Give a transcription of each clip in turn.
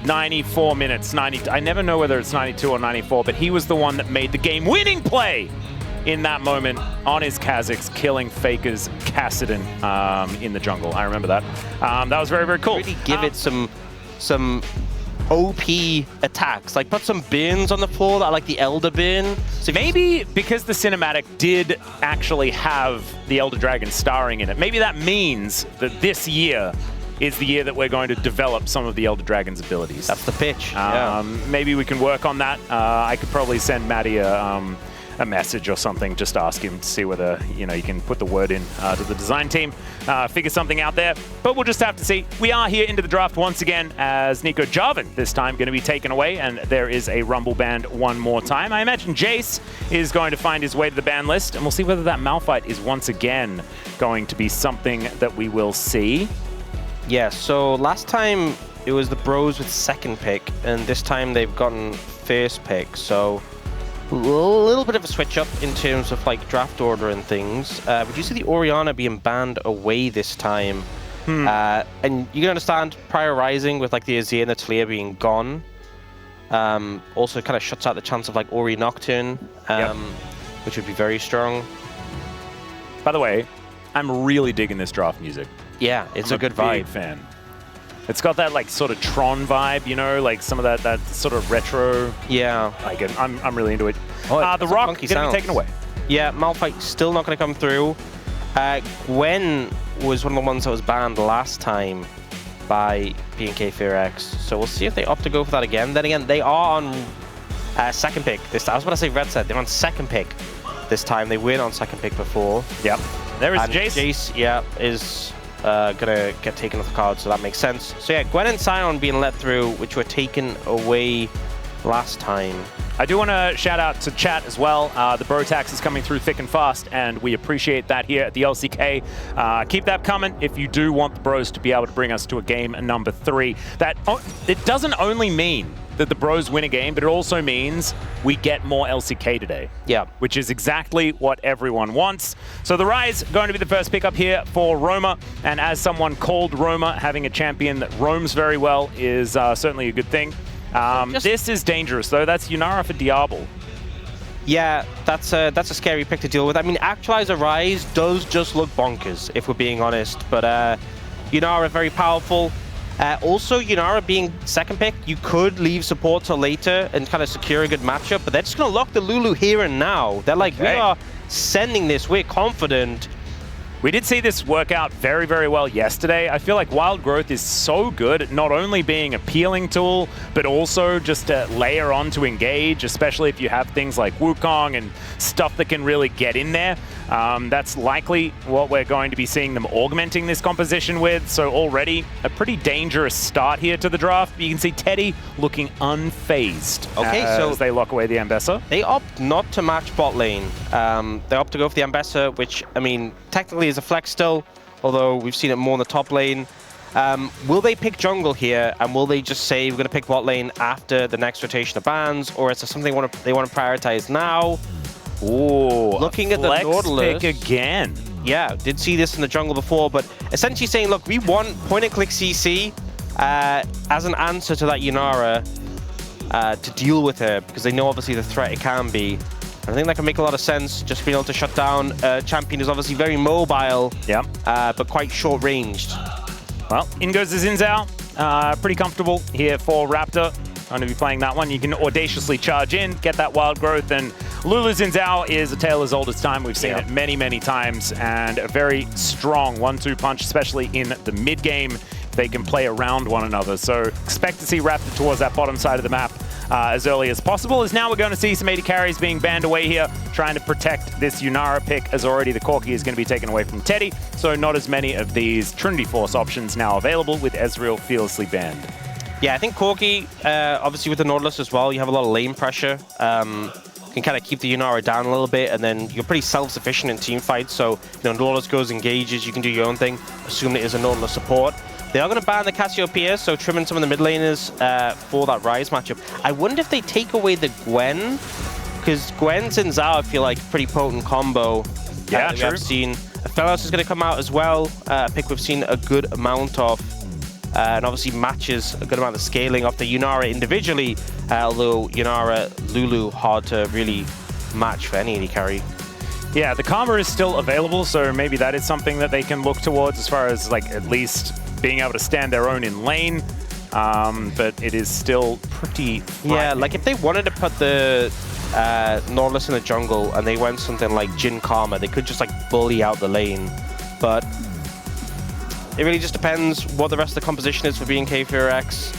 94 minutes, 90. I never know whether it's 92 or 94, but he was the one that made the game-winning play in that moment on his Kazakhs, killing Faker's Kassadin in the jungle. I remember that. That was very, very cool. Really give it some OP attacks. Like, put some bins on the floor that are like the Elder bin. So maybe because the cinematic did actually have the Elder Dragon starring in it, maybe that means that this year is the year that we're going to develop some of the Elder Dragon's abilities. That's the pitch. Maybe we can work on that. I could probably send Maddie a message or something, just ask him to see whether, you can put the word in to the design team, figure something out there. But we'll just have to see. We are here into the draft once again as Nico Jarvan this time going to be taken away, and there is a Rumble banned one more time. I imagine Jace is going to find his way to the ban list, and we'll see whether that Malphite is once again going to be something that we will see. Yeah, so last time it was the Bros with second pick, and this time they've gotten first pick, so a little bit of a switch up in terms of like draft order and things. But you see the Orianna being banned away this time. And you can understand prior rising with like the Azir and the Talia being gone. Also kind of shuts out the chance of like Ori Nocturne, which would be very strong. By the way, I'm really digging this draft music. Yeah, it's a good vibe. I'm a big fan. It's got that like sort of Tron vibe, like some of that sort of retro. Yeah. Like I'm really into it. Oh, the Rock is going to be taken away. Yeah, Malphite still not going to come through. Gwen was one of the ones that was banned last time by BNK FearX. So we'll see if they opt to go for that again. Then again, they are on second pick this time. I was about to say Red Set. They're on second pick this time. They were on second pick before. Yep. There is Jace. Jace, yeah, is gonna get taken off the card, so that makes sense. So yeah, Gwen and Sion being let through, which were taken away last time. I do want to shout out to chat as well. The bro tax is coming through thick and fast, and we appreciate that here at the LCK. Keep that coming if you do want the bros to be able to bring us to a game number 3. It doesn't only mean that the bros win a game, but it also means we get more LCK today. Yeah. Which is exactly what everyone wants. So the Rise going to be the first pickup here for Roma, and as someone called Roma, having a champion that roams very well is certainly a good thing. This is dangerous though. That's Yunara for Diablo. Yeah, that's a scary pick to deal with. I mean, Actualizer Rise does just look bonkers, if we're being honest, but Yunara very powerful. Also, Yunara being second pick, you could leave support till later and kind of secure a good matchup, but they're just going to lock the Lulu here and now. They're like, we are sending this, we're confident. We did see this work out very, very well yesterday. I feel like Wild Growth is so good at not only being a peeling tool, but also just to layer on to engage, especially if you have things like Wukong and stuff that can really get in there. That's likely what we're going to be seeing them augmenting this composition with. So already a pretty dangerous start here to the draft. You can see Teddy looking unfazed as they lock away the Ambessa. They opt not to match bot lane. They opt to go for the Ambessa, which, I mean, technically is a flex still, although we've seen it more in the top lane. Will they pick jungle here, and will they just say we're going to pick bot lane after the next rotation of bans, or is it something they want to prioritize now? Ooh, looking at the Nautilus pick again. Yeah, did see this in the jungle before, but essentially saying, look, we want point-and-click CC as an answer to that Yunara to deal with her, because they know obviously the threat it can be. I think that can make a lot of sense, just being able to shut down a champion who's obviously very mobile, but quite short-ranged. Well, in goes the Xin Zhao. Pretty comfortable here for Raptor. I'm going to be playing that one. You can audaciously charge in, get that Wild Growth, and Lulu Xin Zhao is a tale as old as time. We've seen it many, many times, and a very strong 1-2 punch, especially in the mid-game. They can play around one another, so expect to see Raptor towards that bottom side of the map as early as possible, as now we're going to see some AD carries being banned away here, trying to protect this Yunara pick, as already the Corki is going to be taken away from Teddy, so not as many of these Trinity Force options now available, with Ezreal fearlessly banned. Yeah, I think Corki, obviously with the Nautilus as well, you have a lot of lane pressure. Can kind of keep the Yunara down a little bit, and then you're pretty self-sufficient in team fights, so Nautilus goes, engages, you can do your own thing, assume it is a Nautilus support. They are going to ban the Cassiopeia, so trimming some of the mid laners for that Rise matchup. I wonder if they take away the Gwen, because Gwen and Zhao I feel like pretty potent combo. Yeah, true. I've seen Aphelios is going to come out as well, a pick we've seen a good amount of. and obviously matches a good amount of scaling off the Yunara individually, although Yunara, Lulu, hard to really match for any AD carry. Yeah, the Karma is still available, so maybe that is something that they can look towards as far as like at least being able to stand their own in lane. But it is still pretty frightening. Yeah, like if they wanted to put the Nautilus in the jungle and they went something like Jin Karma, they could just like bully out the lane. But it really just depends what the rest of the composition is for BNK FearX.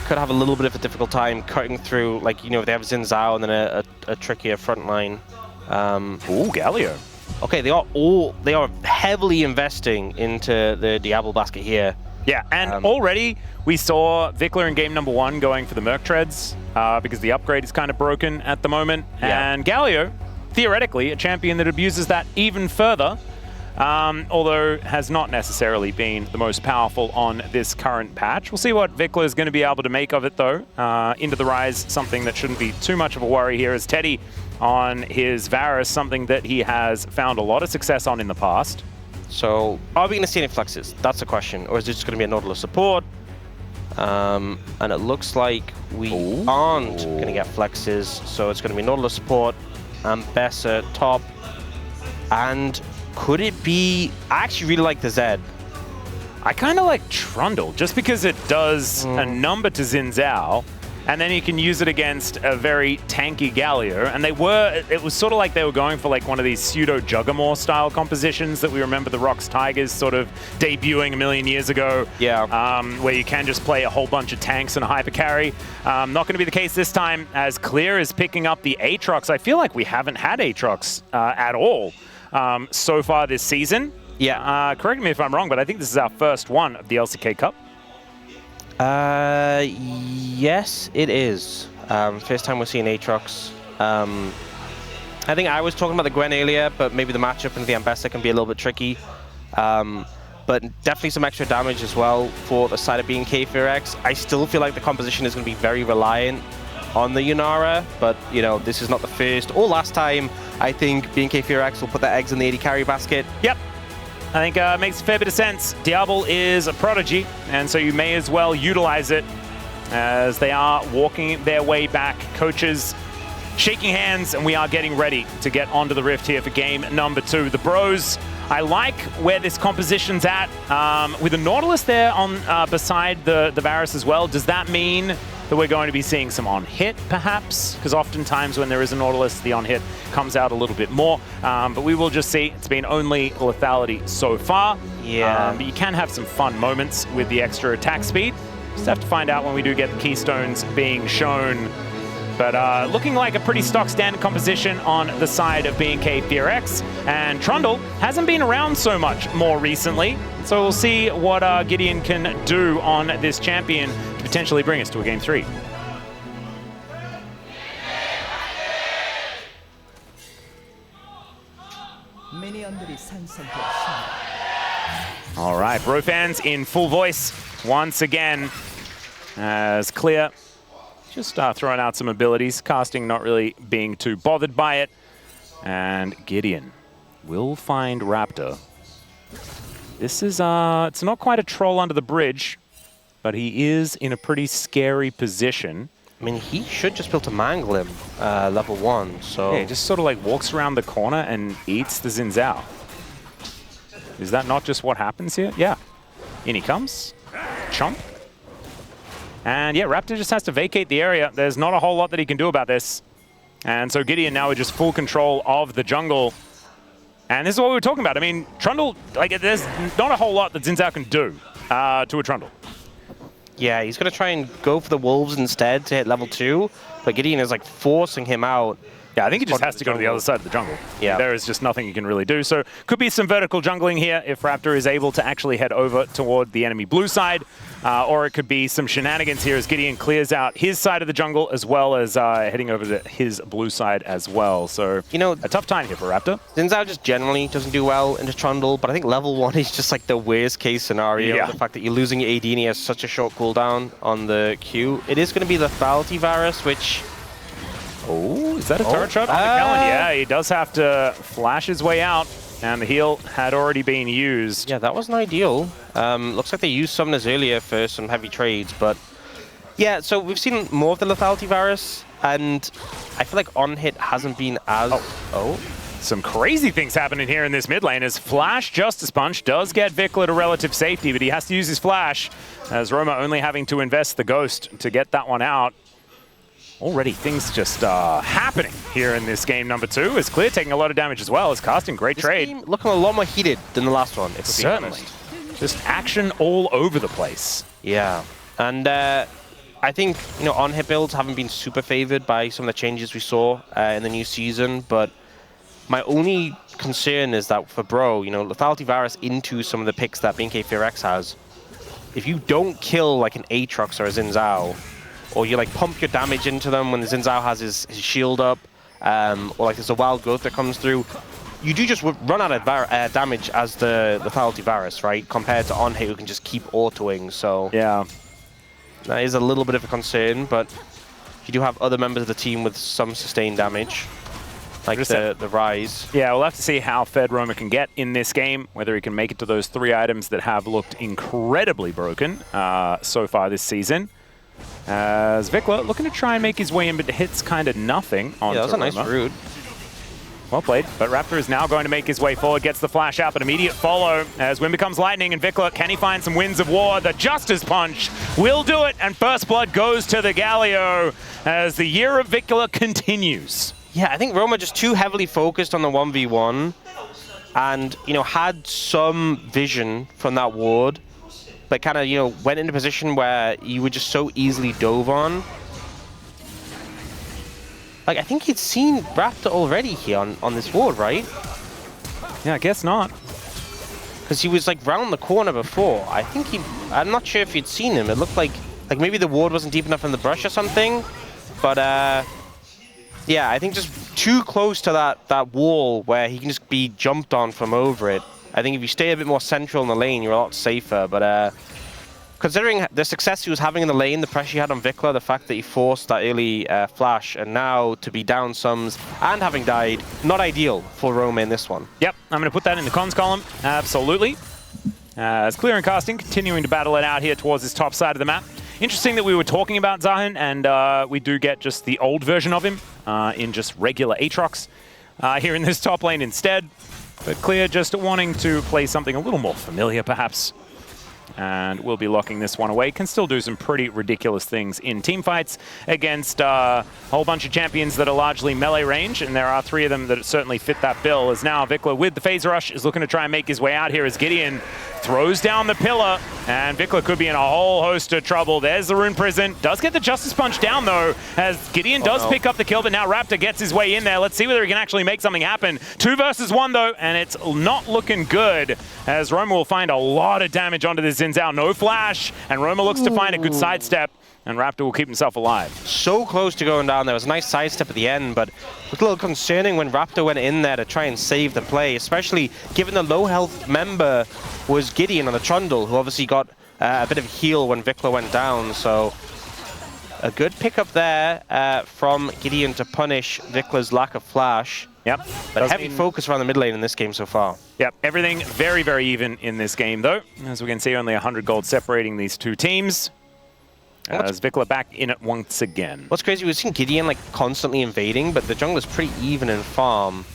Could have a little bit of a difficult time cutting through, like, you know, if they have Xin Zhao and then a trickier front line. Ooh, Galio. Okay, they are heavily investing into the Diablo basket here. Yeah, and already we saw Vikler in game number 1 going for the Merc Treads because the upgrade is kind of broken at the moment. Yeah. And Galio, theoretically, a champion that abuses that even further, although has not necessarily been the most powerful on this current patch. We'll see what Vikler is going to be able to make of it, though. Into the Rise, something that shouldn't be too much of a worry here, is Teddy on his Varus, something that he has found a lot of success on in the past. So, are we going to see any flexes? That's the question. Or is it just going to be a Nautilus support? And it looks like we aren't going to get flexes. So it's going to be Nautilus support, Ambessa top. And could it be... I actually really like the Zed. I kind of like Trundle, just because it does a number to Xin Zhao, and then you can use it against a very tanky Galio. And it was sort of like they were going for like one of these pseudo Juggermore style compositions that we remember the Rocks Tigers sort of debuting a million years ago. Yeah. Where you can just play a whole bunch of tanks and a hyper carry. Not going to be the case this time, as Clear is picking up the Aatrox. I feel like we haven't had Aatrox at all so far this season. Yeah. Correct me if I'm wrong, but I think this is our first one of the LCK Cup. Yes, it is. First time we're seeing Aatrox. I think I was talking about the Gwen earlier, but maybe the matchup into the Ambessa can be a little bit tricky. But definitely some extra damage as well for the side of BNK FearX. I still feel like the composition is going to be very reliant on the Yunara, but you know, this is not the first or last time I think BNK FearX will put their eggs in the AD carry basket. Yep. I think it makes a fair bit of sense. Diablo is a prodigy, and so you may as well utilize it as they are walking their way back. Coaches shaking hands, and we are getting ready to get onto the Rift here for game number 2. The Bros, I like where this composition's at. With the Nautilus there on beside the Varus as well, does that mean that we're going to be seeing some on-hit, perhaps? Because oftentimes when there is a Nautilus, the on-hit comes out a little bit more. But we will just see. It's been only lethality so far. Yeah. But you can have some fun moments with the extra attack speed. Just have to find out when we do get the keystones being shown. But looking like a pretty stock standard composition on the side of BNK FearX. And Trundle hasn't been around so much more recently. So we'll see what Gideon can do on this champion to potentially bring us to a game 3. All right, Bro fans in full voice once again as Clear just throwing out some abilities, casting not really being too bothered by it. And Gideon will find Raptor. This is, it's not quite a troll under the bridge, but he is in a pretty scary position. I mean, he should just be able to mangle him level 1, so... Yeah, he just sort of like walks around the corner and eats the Xin Zhao. Is that not just what happens here? Yeah. In he comes. Chomp. And yeah, Raptor just has to vacate the area. There's not a whole lot that he can do about this. And so Gideon now with just full control of the jungle. And this is what we were talking about. I mean, Trundle, like, there's not a whole lot that Xin Zhao can do to a Trundle. Yeah, he's going to try and go for the Wolves instead to hit level 2, but Gideon is like forcing him out. Yeah, I think he just has to go to the other side of the jungle. Yeah. There is just nothing he can really do. So could be some vertical jungling here if Raptor is able to actually head over toward the enemy blue side. Or it could be some shenanigans here as Gideon clears out his side of the jungle as well as heading over to his blue side as well. So, you know, a tough time here for Raptor. Xin Zhao just generally doesn't do well into Trundle, but I think level 1 is just like the worst case scenario. Yeah. The fact that you're losing your AD and he has such a short cooldown on the Q. It is going to be the lethality Varus, which... Oh, is that a turret shot on the Kellen? Yeah, he does have to flash his way out. And the heal had already been used. Yeah, that wasn't ideal. Looks like they used summoners earlier for some heavy trades, but yeah, so we've seen more of the lethality virus, and I feel like on-hit hasn't been as... Some crazy things happening here in this mid lane as Flash Justice Punch does get Vikla to relative safety, but he has to use his Flash, as Roma only having to invest the Ghost to get that one out. Already things just happening here in this game number 2, as Clear taking a lot of damage as well, as casting great trade. This game looking a lot more heated than the last one, if we're being honest. Just action all over the place. Yeah, and I think, you know, on-hit builds haven't been super favored by some of the changes we saw in the new season, but my only concern is that for Bro, you know, lethality virus into some of the picks that BFX has, if you don't kill like an Aatrox or a Xin Zhao, or you like pump your damage into them when the Xin Zhao has his shield up, or like there's a wild growth that comes through, you do just run out of damage as the lethality virus, right? Compared to on-hit who can just keep autoing, so... Yeah. That is a little bit of a concern, but you do have other members of the team with some sustained damage. Like the Rise. Yeah, we'll have to see how fed Roma can get in this game, whether he can make it to those 3 items that have looked incredibly broken so far this season. As Vikla looking to try and make his way in, but hits kind of nothing on Yeah, that was a nice route. Well played, but Raptor is now going to make his way forward, gets the flash out, but immediate follow as Wind becomes lightning, and Vikla, can he find some Winds of War? The Justice Punch will do it, and First Blood goes to the Galio as the year of Vikla continues. Yeah, I think Roma just too heavily focused on the 1v1 and, you know, had some vision from that ward, but kind of, you know, went into a position where you would just so easily dove on. Like, I think he'd seen Raptor already here on this ward, right? Yeah, I guess not. Because he was, like, round the corner before. I think I'm not sure if you'd seen him. It looked like maybe the ward wasn't deep enough in the brush or something. But, yeah, I think just too close to that wall where he can just be jumped on from over it. I think if you stay a bit more central in the lane, you're a lot safer. But considering the success he was having in the lane, the pressure he had on Vikla, the fact that he forced that early flash, and now to be down sums and having died, not ideal for Roma in this one. Yep, I'm going to put that in the cons column. Absolutely. As Clear and Casting continuing to battle it out here towards this top side of the map. Interesting that we were talking about Zahin, and we do get just the old version of him in just regular Aatrox here in this top lane instead. But Clear just wanting to play something a little more familiar, perhaps. And we'll be locking this one away. Can still do some pretty ridiculous things in team fights against a whole bunch of champions that are largely melee range, and there are 3 of them that certainly fit that bill. As now Vikla with the phase rush is looking to try and make his way out here as Gideon throws down the pillar, and Vikla could be in a whole host of trouble. There's the Rune Prison. Does get the Justice Punch down, though, as Gideon does pick up the kill, but now Raptor gets his way in there. Let's see whether he can actually make something happen. 2 versus 1, though, and it's not looking good, as Roma will find a lot of damage onto this Xin Zhao. No flash, and Roma looks to find a good sidestep, and Raptor will keep himself alive. So close to going down. There was a nice sidestep at the end, but it was a little concerning when Raptor went in there to try and save the play, especially given the low health member was Gideon on the Trundle, who obviously got a bit of heal when Vikla went down. So a good pickup there from Gideon to punish Vikla's lack of flash. Yep. But heavy focus around the mid lane in this game so far. Yep, everything very, very even in this game, though. As we can see, only 100 gold separating these 2 teams. As Vikla back in it once again. What's crazy, we've seen Gideon like constantly invading, but the jungle is pretty even in farm,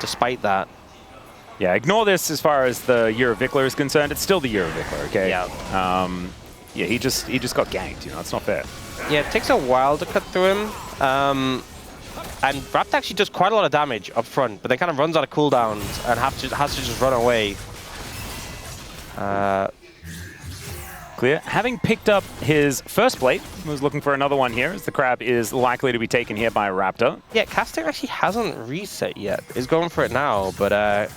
despite that. Yeah, ignore this as far as the year of Vikla is concerned. It's still the year of Vikla, okay? Yeah. Yeah, he just got ganked, you know, it's not fair. Yeah, it takes a while to cut through him. And Raptor actually does quite a lot of damage up front, but then kind of runs out of cooldowns and has to just run away. Clear, having picked up his first plate, was looking for another one here, as the crab is likely to be taken here by Raptor. Yeah, Casting actually hasn't reset yet. He's going for it now, but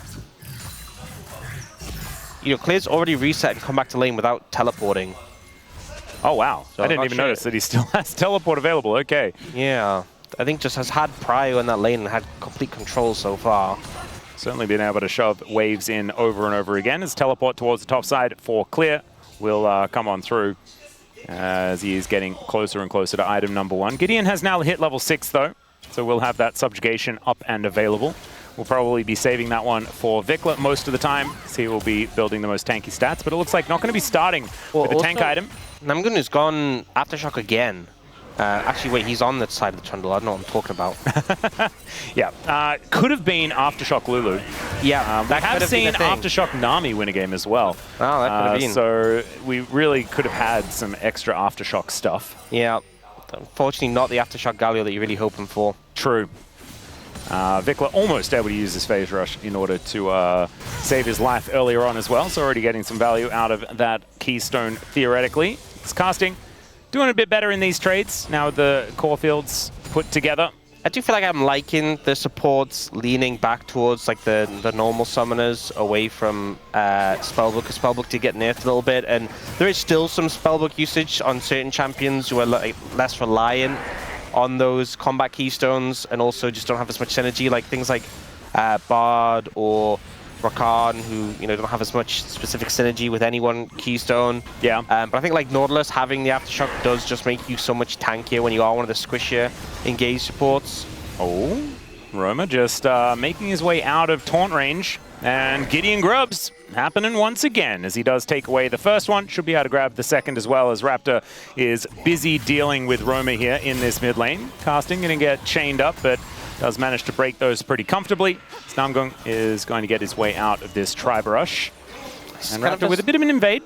you know, Clear's already reset and come back to lane without teleporting. Oh wow, So I didn't even notice that he still has teleport available, okay. Yeah, I think just has had Prio in that lane and had complete control so far. Certainly been able to shove waves in over and over again as teleport towards the top side for Clear will come on through as he is getting closer and closer to item number 1. Gideon has now hit level 6 though, so we'll have that subjugation up and available. We'll probably be saving that one for Vikla most of the time, so he will be building the most tanky stats, but it looks like not going to be starting with a tank item. Namgun's gone Aftershock again. Actually, wait, he's on that side of the Trundle. I don't know what I'm talking about. Yeah, could have been Aftershock Lulu. Yeah, we have seen Aftershock Nami win a game as well. Oh, that could have been. So we really could have had some extra Aftershock stuff. Yeah, unfortunately not the Aftershock Galio that you're really hoping for. True. Vikla almost able to use his phase rush in order to save his life earlier on as well, so already getting some value out of that keystone theoretically. It's casting. Doing a bit better in these trades now with the core fields put together. I do feel like I'm liking the supports leaning back towards like the normal summoners away from Spellbook, because Spellbook did get nerfed a little bit, and there is still some Spellbook usage on certain champions who are like less reliant on those combat keystones and also just don't have as much synergy, like things like Bard or Rakan, who don't have as much specific synergy with any one keystone. Yeah. But I think like Nautilus having the Aftershock does just make you so much tankier when you are one of the squishier engaged supports. Oh, Roma just making his way out of taunt range, and Gideon Grubs happening once again as he does take away the first one. Should be able to grab the second as well, as Raptor is busy dealing with Roma here in this mid lane. Casting going to get chained up, but does manage to break those pretty comfortably. Namgung is going to get his way out of this Tri-Brush. And Raptor with a bit of an invade.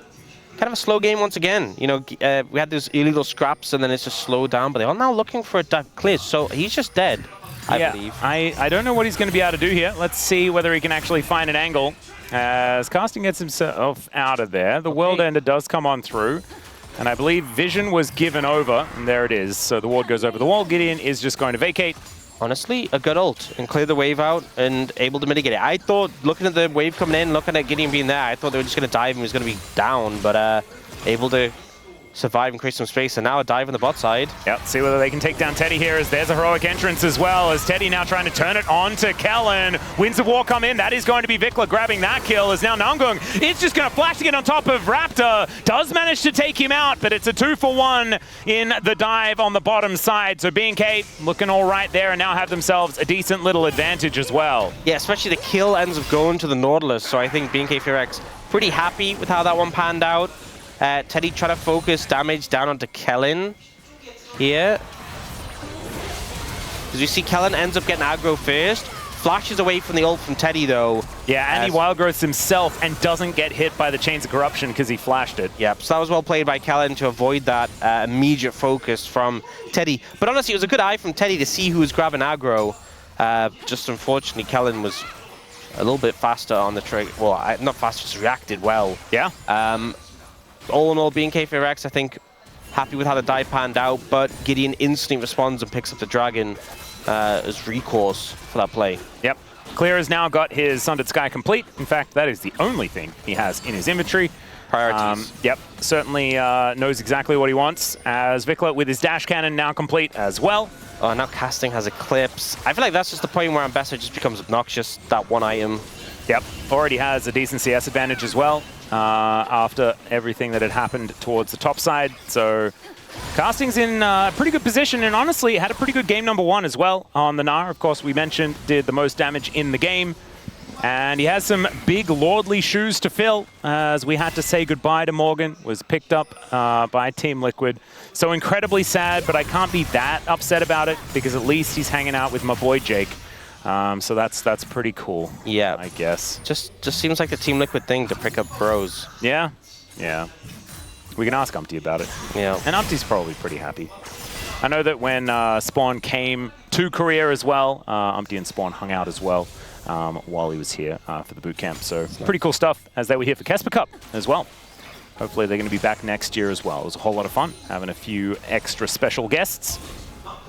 Kind of a slow game once again. We had those illegal scraps and then it's just slowed down, but they are now looking for a dive clear, so he's just dead, I believe. I don't know what he's going to be able to do here. Let's see whether he can actually find an angle. As Casting gets himself out of there, the World Ender does come on through. And I believe Vision was given over, and there it is. So the ward goes over the wall. Gideon is just going to vacate. Honestly, a good ult and clear the wave out and able to mitigate it. I thought, looking at the wave coming in, looking at Gideon being there, I thought they were just going to dive and he was going to be down, but able to survive and create some space, and now a dive on the bot side. Yep, see whether they can take down Teddy here, as there's a heroic entrance as well, as Teddy now trying to turn it on to Kellen. Winds of War come in, that is going to be Vikla grabbing that kill, as now Namgung is just going to flash to get on top of Raptor. Does manage to take him out, but it's a 2-for-1 in the dive on the bottom side. So BNK looking all right there and now have themselves a decent little advantage as well. Yeah, especially the kill ends up going to the Nautilus, so I think BNK FX pretty happy with how that one panned out. Teddy trying to focus damage down onto Kellen here. As you see, Kellen ends up getting aggro first. Flashes away from the ult from Teddy, though. Yeah, and he wild growths himself and doesn't get hit by the Chains of Corruption because he flashed it. Yep, so that was well played by Kellen to avoid that immediate focus from Teddy. But honestly, it was a good eye from Teddy to see who was grabbing aggro. Just unfortunately, Kellen was a little bit faster on the trigger. Well, not faster, just reacted well. Yeah. All in all, BNK FX, I think, happy with how the dive panned out, but Gideon instantly responds and picks up the Dragon as recourse for that play. Yep. Clear has now got his Sundered Sky complete. In fact, that is the only thing he has in his inventory. Priorities. Yep, certainly knows exactly what he wants, as Vikla with his dash cannon now complete as well. Oh, now Casting has Eclipse. I feel like that's just the point where Ambassador just becomes obnoxious, that one item. Yep, already has a decent CS advantage as well. After everything that had happened towards the top side. So Casting's in a pretty good position, and honestly had a pretty good game number 1 as well on the Gnar. Of course, we mentioned did the most damage in the game. And he has some big lordly shoes to fill, as we had to say goodbye to Morgan, was picked up by Team Liquid. So incredibly sad, but I can't be that upset about it, because at least he's hanging out with my boy Jake. So that's pretty cool. Yeah, I guess. Just seems like the Team Liquid thing to pick up bros. Yeah, yeah. We can ask Umpty about it. Yeah. And Umpty's probably pretty happy. I know that when Spawn came to Korea as well, Umpty and Spawn hung out as well while he was here for the boot camp. So pretty cool stuff, as they were here for CUP as well. Hopefully they're going to be back next year as well. It was a whole lot of fun having a few extra special guests.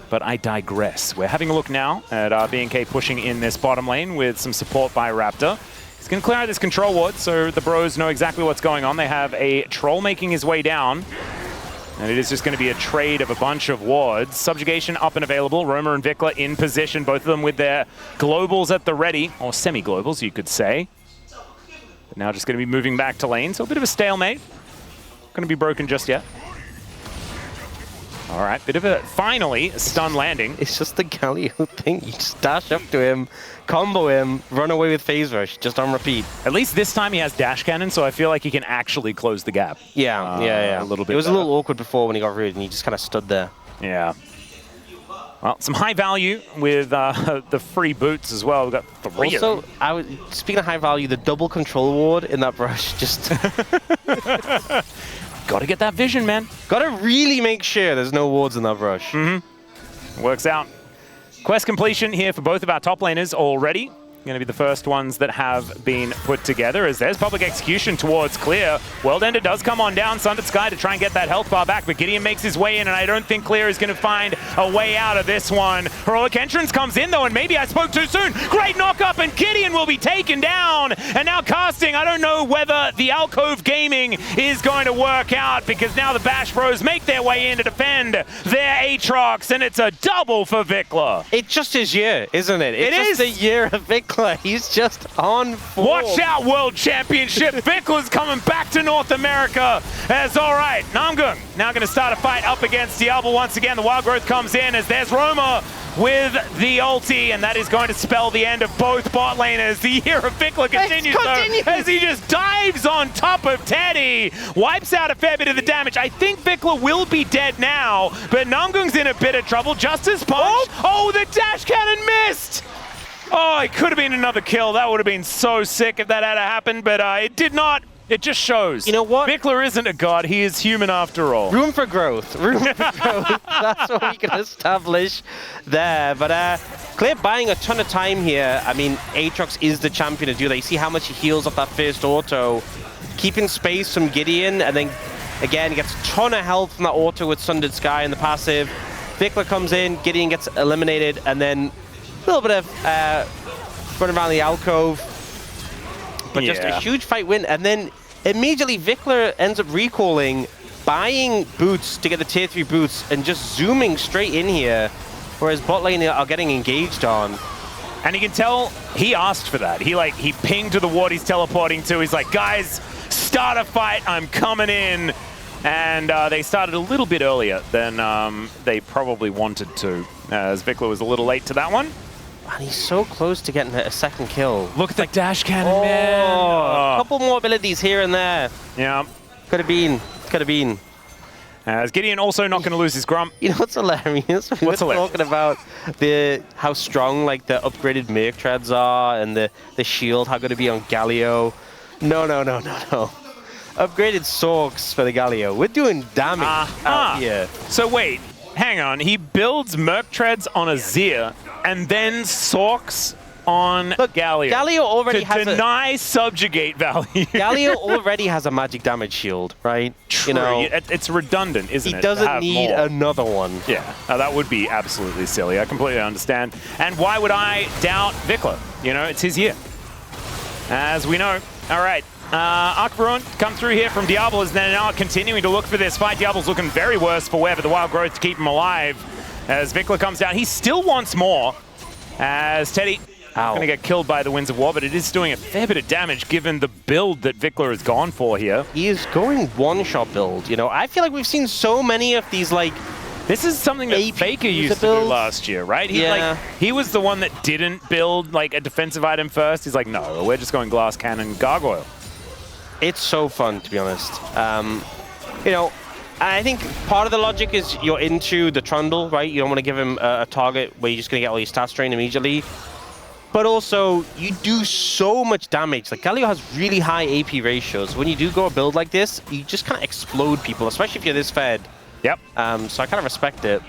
But I digress. We're having a look now at BNK pushing in this bottom lane with some support by Raptor. He's going to clear out this control ward, so the bros know exactly what's going on. They have a troll making his way down, and it is just going to be a trade of a bunch of wards. Subjugation up and available. Roma and Vikla in position, both of them with their globals at the ready, or semi-globals, you could say. But now just going to be moving back to lane, so a bit of a stalemate. Going to be broken just yet. All right, bit of a, finally, a stun landing. It's just the Galio thing. You just dash up to him, combo him, run away with phase rush, just on repeat. At least this time he has dash cannon, so I feel like he can actually close the gap. Yeah, yeah. A little bit It was better. a little awkward before when he got rooted and he just kind of stood there. Yeah. Well, some high value with the free boots as well. We've got 3 of them. Also, speaking of high value, the double control ward in that brush just... Got to get that vision, man. Got to really make sure there's no wards in that brush. Works out. Quest completion here for both of our top laners already. Going to be the first ones that have been put together as there's public execution towards clear. World Ender does come on down, Sundered Sky to try and get that health bar back, but Gideon makes his way in, and I don't think clear is going to find a way out of this one. Heroic Entrance comes in though, and maybe I spoke too soon. Great knock up, and Gideon will be taken down. And now casting, I don't know whether the Alcove Gaming is going to work out, because now the Bash Bros make their way in to defend their Aatrox, and it's a double for Vikla. It's just his year, isn't it? It's just the year of Vikla. He's just on form. Watch out, World Championship. Vikla's coming back to North America. As all right, Namgung now going to start a fight up against Diablo once again. The Wild Growth comes in as there's Roma with the ulti, and that is going to spell the end of both bot laners. The year of Vikla continues though, as he just dives on top of Teddy, wipes out a fair bit of the damage. I think Vikla will be dead now, but Namgung's in a bit of trouble. Justice Punch. Oh, the dash cannon missed. Oh, it could have been another kill. That would have been so sick if that had happened, but it did not. It just shows. You know what? Vikla isn't a god. He is human after all. Room for growth. Room for growth. That's what we can establish there. But Clear buying a ton of time here. I mean, Aatrox is the champion to do that. You see how much he heals up that first auto. Keeping space from Gideon, and then, again, gets a ton of health from that auto with Sundered Sky in the passive. Vikla comes in, Gideon gets eliminated, and then a little bit of running around the alcove, but just a huge fight win. And then immediately Vikla ends up recalling, buying boots to get the tier 3 boots, and just zooming straight in here, whereas bot lane are getting engaged on. And you can tell he asked for that. He pinged to the ward he's teleporting to. He's like, guys, start a fight. I'm coming in. And they started a little bit earlier than they probably wanted to, as Vikla was a little late to that one. And he's so close to getting a second kill. Look at the dash cannon, man. A couple more abilities here and there. Yeah. Could have been. Could have been. As Gideon also not going to lose his Grump. You know what's hilarious? We were talking about how strong like the upgraded Merc treads are and the shield, how good it be on Galio. No. Upgraded Sorks for the Galio. We're doing damage out here. So wait, hang on. He builds Merc treads on a Zir and then Sorks on Galio. Galio already has deny subjugate value. Galio already has a magic damage shield, right? True. You know, it's redundant, isn't it? He doesn't need another one. Yeah, that would be absolutely silly. I completely understand. And why would I doubt Vikla? You know, it's his year. As we know. All right. Akbarun come through here from Diablo's, then now continuing to look for this fight. Diablo's looking very worse for wear, but the Wild Growth to keep him alive. As Vikla comes down, he still wants more. As Teddy going to get killed by the Winds of War, but it is doing a fair bit of damage given the build that Vikla has gone for here. He is going one-shot build, you know. I feel like we've seen so many of these, like, this is something that Faker used to do last year, right? He was the one that didn't build like a defensive item first. He's like, no, we're just going Glass Cannon Gargoyle. It's so fun, to be honest. You know, I think part of the logic is you're into the Trundle, right? You don't want to give him a target where you're just going to get all your stats drained immediately. But also, you do so much damage. Like, Galio has really high AP ratios. When you do go a build like this, you just kind of explode people, especially if you're this fed. Yep. So I kind of respect it.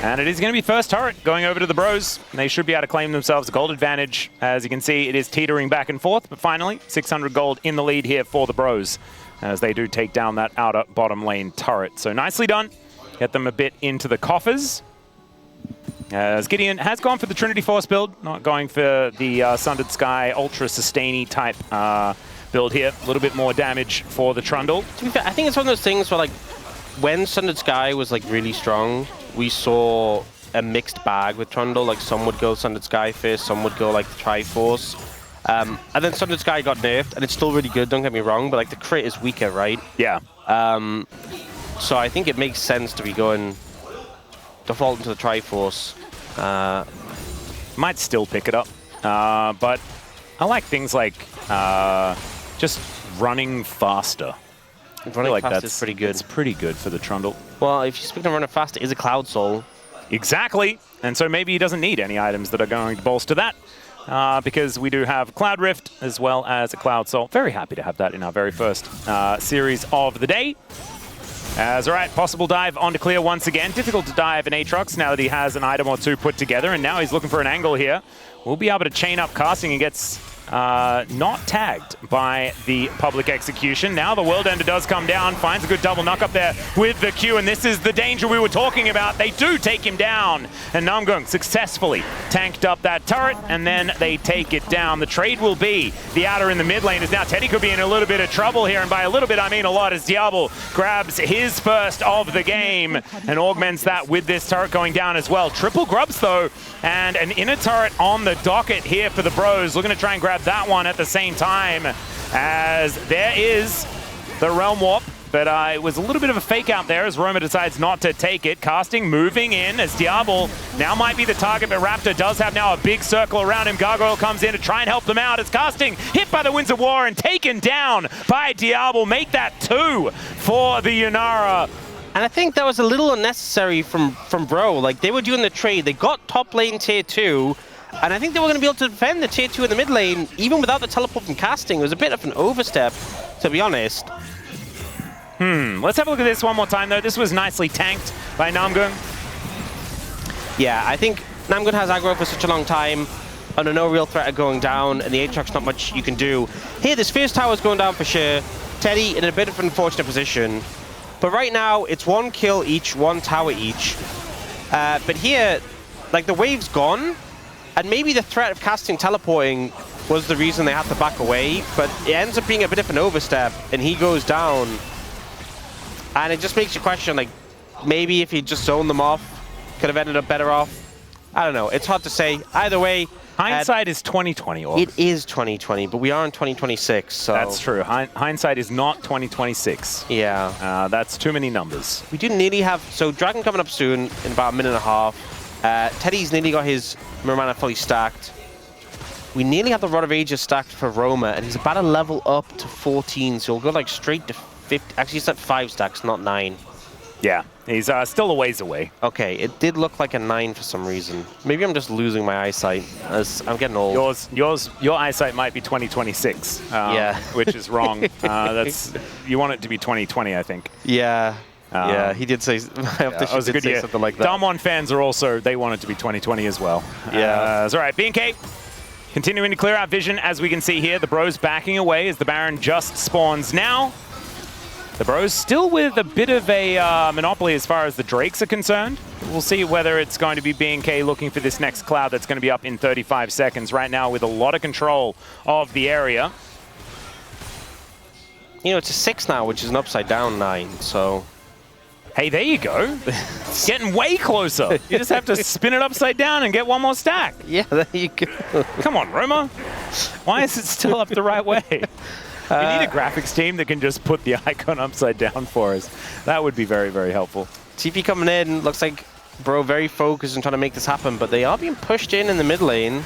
And it is going to be first turret going over to the Bros. They should be able to claim themselves a gold advantage. As you can see, it is teetering back and forth, but finally, 600 gold in the lead here for the Bros, as they do take down that outer bottom lane turret. So nicely done. Get them a bit into the coffers. As Gideon has gone for the Trinity Force build, not going for the Sundered Sky Ultra Sustainy type build here. A little bit more damage for the Trundle. To be fair, I think it's one of those things where, like, when Sundered Sky was like really strong, we saw a mixed bag with Trundle. Like, some would go Sundered Sky first, some would go like the Triforce. And then Sundered Sky got nerfed, and it's still really good, don't get me wrong, but like the crit is weaker, right? Yeah. So I think it makes sense to be going default into the Triforce. Might still pick it up, but I like things like just running faster. Running fast is pretty good. It's pretty good for the Trundle. Well, if you speak of running fast, it is a Cloud Soul. Exactly, and so maybe he doesn't need any items that are going to bolster that, because we do have Cloud Rift as well as a Cloud Soul. Very happy to have that in our very first series of the day. All right, possible dive onto clear once again. Difficult to dive in Aatrox now that he has an item or two put together, and now he's looking for an angle here. We'll be able to chain up casting and gets not tagged by the public execution. Now the World Ender does come down, finds a good double knock up there with the Q, and this is the danger we were talking about. They do take him down, and Namgung successfully tanked up that turret, and then they take it down. The trade will be the outer in the mid lane, as now Teddy could be in a little bit of trouble here, and by a little bit I mean a lot, as Diablo grabs his first of the game and augments that with this turret going down as well. Triple grubs though, and an inner turret on the docket here for the Bros, looking to try and grab that one at the same time, as there is the Realm Warp, but it was a little bit of a fake out there as Roma decides not to take it. Casting moving in as Diablo now might be the target, but Raptor does have now a big circle around him. Gargoyle comes in to try and help them out as Casting hit by the Winds of War and taken down by Diablo. Make that 2 for the Yunara. And I think that was a little unnecessary from Bro. Like, they were doing the trade. They got top lane tier 2, and I think they were going to be able to defend the tier 2 in the mid lane, even without the teleport from Casting. It was a bit of an overstep, to be honest. Let's have a look at this one more time, though. This was nicely tanked by Namgung. Yeah, I think Namgung has aggro for such a long time, under no real threat of going down, and the Aatrox not much you can do. Here, this first tower's going down for sure. Teddy in a bit of an unfortunate position. But right now, it's 1 kill each, 1 tower each. But here, like, the wave's gone, and maybe the threat of Casting teleporting was the reason they had to back away, but it ends up being a bit of an overstep, and he goes down. And it just makes you question, like, maybe if he just zoned them off, could have ended up better off. I don't know. It's hard to say. Either way, hindsight is 2020. It is 2020, but we are in 2026, so... That's true. Hindsight is not 2026. Yeah. That's too many numbers. We do nearly have... So Dragon coming up soon in about a minute and a half. Teddy's nearly got his Mirana fully stacked. We nearly have the Rod of Ages stacked for Roma, and he's about to level up to 14, so he'll go like straight to 50. Actually, he's at 5 stacks, not 9. Yeah, he's still a ways away. Okay, it did look like a 9 for some reason. Maybe I'm just losing my eyesight as I'm getting old. Your eyesight might be 2026. Yeah, which is wrong. You want it to be 2020, I think. Yeah. Yeah, he did say. That was a good year. Something like that. Damwon fans are also, they want it to be 2020 as well. Yeah. It's all right. B&K continuing to clear out vision, as we can see here. The Bros backing away as the Baron just spawns now. The Bros still with a bit of a monopoly as far as the Drakes are concerned. We'll see whether it's going to be B&K looking for this next cloud that's going to be up in 35 seconds right now with a lot of control of the area. You know, it's a 6 now, which is an upside down 9, so... Hey, there you go. It's getting way closer. You just have to spin it upside down and get one more stack. Yeah, there you go. Come on, Roma. Why is it still up the right way? We need a graphics team that can just put the icon upside down for us. That would be very, very helpful. TP coming in. Looks like Bro very focused on trying to make this happen, but they are being pushed in the mid lane.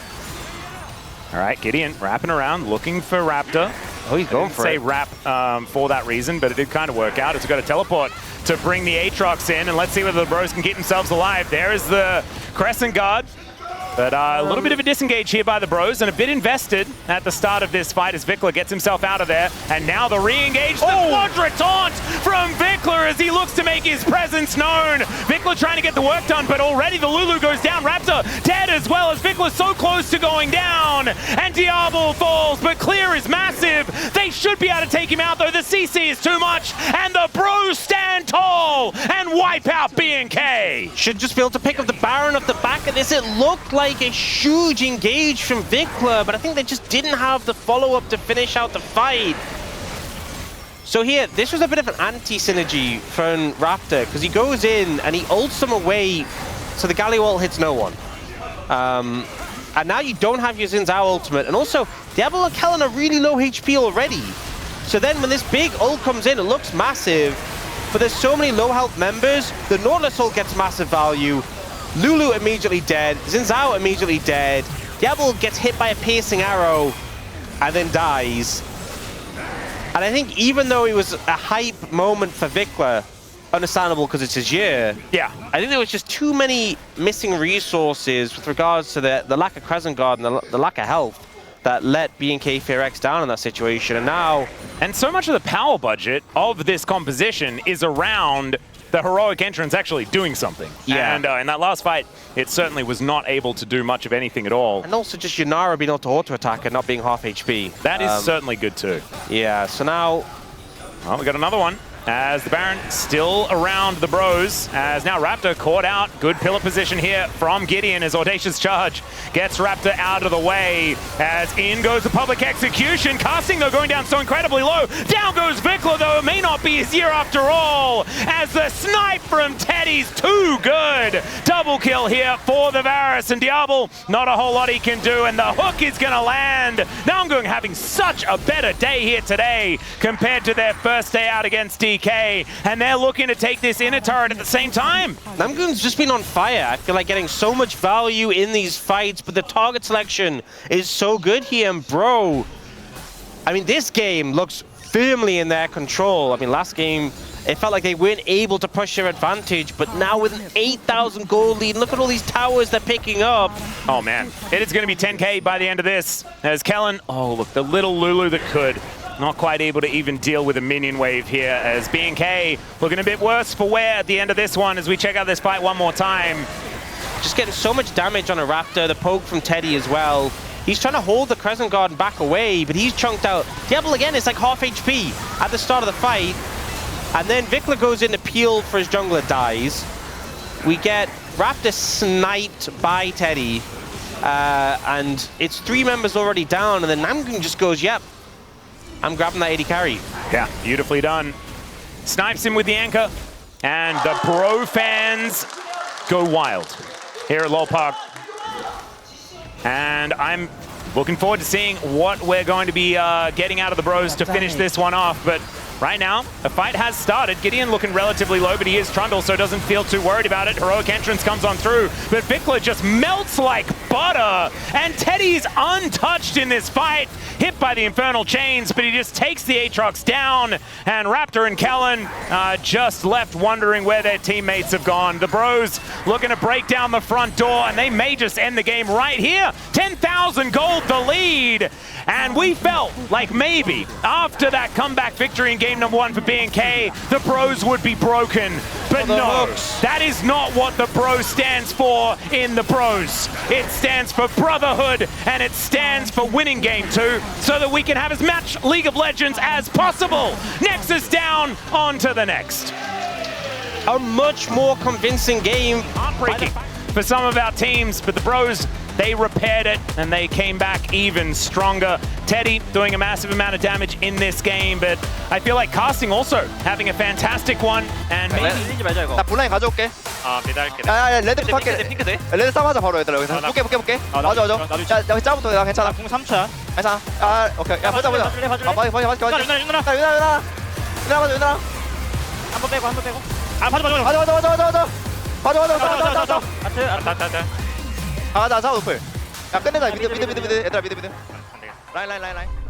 All right, Gideon wrapping around, looking for Raptor. Oh, he's going for it. I didn't say wrap for that reason, but it did kind of work out. It's got a teleport to bring the Aatrox in, and let's see whether the Bros can keep themselves alive. There is the Crescent Guard. But a little bit of a disengage here by the Bros, and a bit invested at the start of this fight as Vikler gets himself out of there. And now the re-engage, the Quadra Taunt from Vikler as he looks to make his presence known. Vikler trying to get the work done, but already the Lulu goes down. Raptor dead as well as Vikler's so close to going down. And Diablo falls, but clear is massive. They should be able to take him out, though. The CC is too much, and the Bros stand tall and wipe out B&K. Should just be able to pick up the Baron off the back of this. It looked like a huge engage from Vikler, but I think they just didn't have the follow-up to finish out the fight. So here, this was a bit of an anti-synergy from Raptor, because he goes in and he ults them away, so the Galio ult hits no one. And now you don't have your Xin Zhao ultimate, and also, Diablo and Kellen are really low HP already. So then when this big ult comes in, it looks massive, but there's so many low health members. The Nautilus ult gets massive value. Lulu immediately dead. Xin Zhao immediately dead. Diablo gets hit by a piercing arrow and then dies. And I think even though it was a hype moment for Vikla, understandable because it's his year. Yeah. I think there was just too many missing resources with regards to the lack of Crescent Guard and the lack of health that let BNK FearX down in that situation. And now... And so much of the power budget of this composition is around the heroic entrance actually doing something. Yeah. And in that last fight, it certainly was not able to do much of anything at all. And also just Yunara being able to auto-attack and not being half HP. That is certainly good too. Yeah, so now... Oh, we got another one. As the Baron still around the bros, as now Raptor caught out. Good pillar position here from Gideon as Audacious Charge gets Raptor out of the way. As in goes the public execution. Casting though going down so incredibly low. Down goes Vikla though. It may not be his year after all. As the snipe from Teddy's too good. Double kill here for the Varus, and Diablo, not a whole lot he can do, and the hook is gonna land. Namgung having such a better day here today compared to their first day out against DK, and they're looking to take this inner turret at the same time. Namgoon's just been on fire. I feel like getting so much value in these fights, but the target selection is so good here, and bro, I mean, this game looks firmly in their control. I mean, last game, it felt like they weren't able to push their advantage, but now with an 8,000 gold lead, look at all these towers they're picking up. Oh man, it is going to be 10K by the end of this, as Kellen, oh look, the little Lulu that could. Not quite able to even deal with a minion wave here, as BNK looking a bit worse for wear at the end of this one as we check out this fight one more time. Just getting so much damage on a Raptor, the poke from Teddy as well. He's trying to hold the Crescent Guard and back away, but he's chunked out. Diablo again is like half HP at the start of the fight. And then Vikla goes in to peel for his jungler, dies. We get Raptor sniped by Teddy. And it's 3 members already down, and then Namgoon just goes, yep, I'm grabbing that 80 carry. Yeah, beautifully done. Snipes him with the anchor, and the bro fans go wild here at LoL Park. And I'm looking forward to seeing what we're going to be getting out of the bros to finish this one off. But right now, a fight has started. Gideon looking relatively low, but he is Trundle, so doesn't feel too worried about it. Heroic entrance comes on through, but Vikla just melts like butter. And Teddy's untouched in this fight. Hit by the Infernal Chains, but he just takes the Aatrox down. And Raptor and Kellen just left wondering where their teammates have gone. The bros looking to break down the front door, and they may just end the game right here. 10,000 gold the lead. And we felt like maybe after that comeback victory in game number 1 for BNK, the bros would be broken. But no, that is not what the bros stands for in the bros. It stands for brotherhood, and it stands for winning game 2, so that we can have as much League of Legends as possible. Nexus down, on to the next. A much more convincing game. Heartbreaking for some of our teams, but the bros, they repaired it, and they came back even stronger. Teddy doing a massive amount of damage in this game, but I feel like Casting also having a fantastic one, and maybe... 나 본라인 가져올게. 미달게. 야, 레드 할게. 핑크 돼? 레드 싸우자 바로 얘들아. 여기서 볼게. 맞아. 야, 여기 짜부터 나 괜찮아. 공 3초야. 괜찮아. 아, 오케이. 야, 보자. 봐줄래? 윤아. 윤아. 한번 빼고. 아, 봐줘. 가자, 노플. 야, 끝내자. 미드. 얘들아, 미드. 라인.